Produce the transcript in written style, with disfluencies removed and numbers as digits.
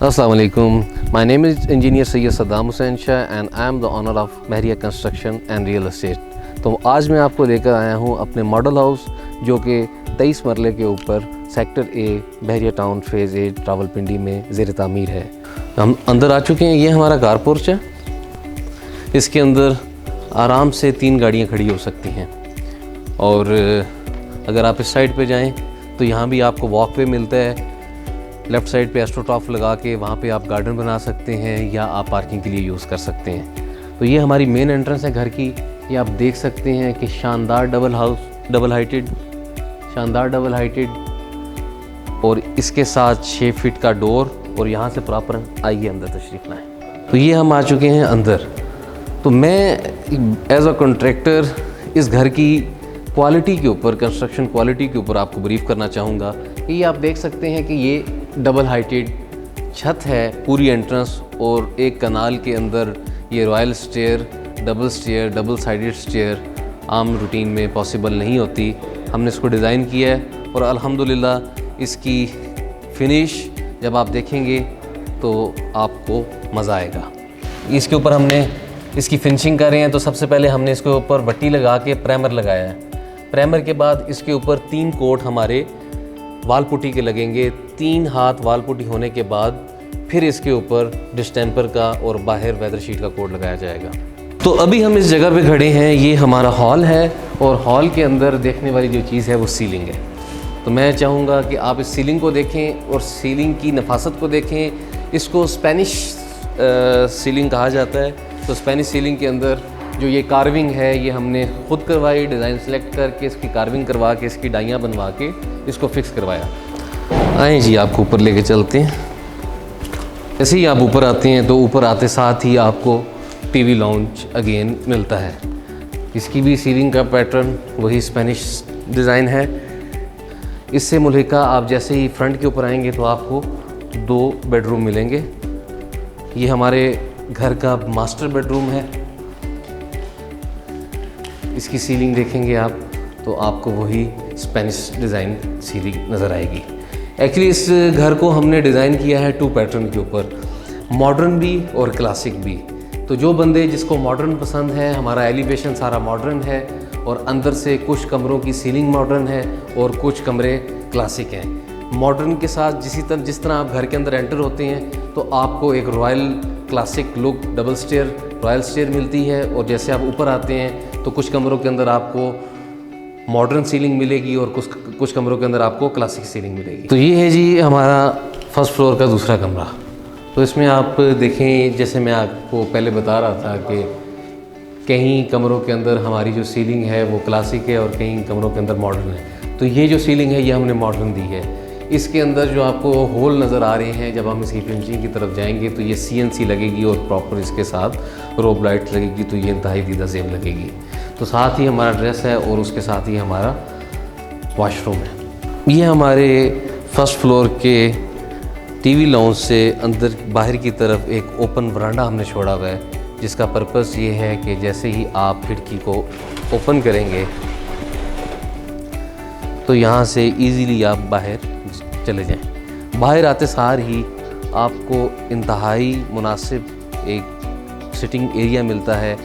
Assalamu alaikum. My name is Engineer Sayyid Saddam Hussain Shah and I am the owner of Mehriya Construction and Real Estate. तो आज मैं आपको लेकर आया हूँ अपने मॉडल हाउस जो कि 23 मरले के ऊपर sector A Bahria town phase ए रावलपिंडी में ज़ेर तामीर है। हम अंदर आ चुके हैं। ये हमारा कार पोर्च है। इसके अंदर आराम से 3 गाड़ियाँ खड़ी हो सकती हैं और अगर आप इस साइड पे जाएं तो यहाँ भी आपको वॉकवे मिलता है। लेफ़्ट साइड पे एस्ट्रोटॉफ लगा के वहाँ पे आप गार्डन बना सकते हैं या आप पार्किंग के लिए यूज़ कर सकते हैं। तो ये हमारी मेन एंट्रेंस है घर की। ये आप देख सकते हैं कि शानदार डबल हाइटेड और इसके साथ 6 फीट का डोर और यहाँ से प्रॉपर आइए अंदर तशरीफ़ लाएँ। तो ये हम आ चुके हैं अंदर। तो मैं एज अ कॉन्ट्रैक्टर इस घर की क्वालिटी के ऊपर, कंस्ट्रक्शन क्वालिटी के ऊपर आपको ब्रीफ करना चाहूँगा। ये आप देख सकते हैं कि ये डबल हाइटेड छत है पूरी एंट्रेंस और एक कनाल के अंदर ये royal stair, double sided stair आम रूटीन में पॉसिबल नहीं होती। हमने इसको डिज़ाइन किया है और अल्हम्दुलिल्लाह इसकी फिनिश जब आप देखेंगे तो आपको मज़ा आएगा। इसके ऊपर हमने इसकी फिनिशिंग कर रहे हैं तो सबसे पहले हमने इसके ऊपर बट्टी लगा के प्राइमर लगाया है। प्राइमर के बाद इसके ऊपर 3 कोट हमारे वाल पुट्टी के लगेंगे। 3 हाथ वाल पुट्टी होने के बाद फिर इसके ऊपर डिस्टेंपर का और बाहर वेदर शीट का कोट लगाया जाएगा। तो अभी हम इस जगह पे खड़े हैं। ये हमारा हॉल है और हॉल के अंदर देखने वाली जो चीज़ है वो सीलिंग है। तो मैं चाहूँगा कि आप इस सीलिंग को देखें और सीलिंग की नफासत को देखें। इसको स्पेनिश सीलिंग कहा जाता है। तो स्पेनिश सीलिंग के अंदर जो ये कार्विंग है ये हमने ख़ुद करवाई, डिज़ाइन सेलेक्ट करके इसकी कार्विंग करवा के इसकी डाइयाँ बनवा के इसको फिक्स करवाया। आए जी, आपको ऊपर लेके चलते हैं। जैसे ही आप ऊपर आते हैं तो ऊपर आते साथ ही आपको टीवी लाउंज अगेन मिलता है। इसकी भी सीलिंग का पैटर्न वही स्पेनिश डिज़ाइन है। इससे मुल्हिका आप जैसे ही फ्रंट के ऊपर आएंगे तो आपको 2 बेडरूम मिलेंगे। ये हमारे घर का मास्टर बेडरूम है। इसकी सीलिंग देखेंगे आप तो आपको वही स्पेनिश डिज़ाइन सीलिंग नज़र आएगी। एक्चुअली इस घर को हमने डिज़ाइन किया है 2 पैटर्न के ऊपर, मॉडर्न भी और क्लासिक भी। तो जो बंदे जिसको मॉडर्न पसंद है, हमारा एलिवेशन सारा मॉडर्न है और अंदर से कुछ कमरों की सीलिंग मॉडर्न है और कुछ कमरे क्लासिक हैं। मॉडर्न के साथ जिस तरह आप घर के अंदर एंटर होते हैं तो आपको एक royal classic look royal stair मिलती है और जैसे आप ऊपर आते हैं तो कुछ कमरों के अंदर आपको मॉडर्न सीलिंग मिलेगी और कुछ कमरों के अंदर आपको क्लासिक सीलिंग मिलेगी। तो ये है जी हमारा फर्स्ट फ्लोर का दूसरा कमरा। तो इसमें आप देखें, जैसे मैं आपको पहले बता रहा था कि कहीं कमरों के अंदर हमारी जो सीलिंग है वो क्लासिक है और कहीं कमरों के अंदर मॉडर्न है। तो ये जो सीलिंग है ये हमने मॉडर्न दी है। इसके अंदर जो आपको होल नज़र आ रहे हैं, जब हम इसकी फिनिशिंग की तरफ जाएंगे तो ये CNC लगेगी और प्रॉपर इसके साथ रोब लाइट लगेगी तो ये इंतहाई दीदा ज़ेब लगेगी। तो साथ ही हमारा ड्रेस है और उसके साथ ही हमारा वॉशरूम है। ये हमारे फर्स्ट फ्लोर के टीवी लाउंज से अंदर बाहर की तरफ एक ओपन वरांडा हमने छोड़ा हुआ है, जिसका पर्पस ये है कि जैसे ही आप खिड़की को ओपन करेंगे तो यहाँ से इजीली आप बाहर चले जाएं। बाहर आते सार ही आपको इंतहाई मुनासिब एक सिटिंग एरिया मिलता है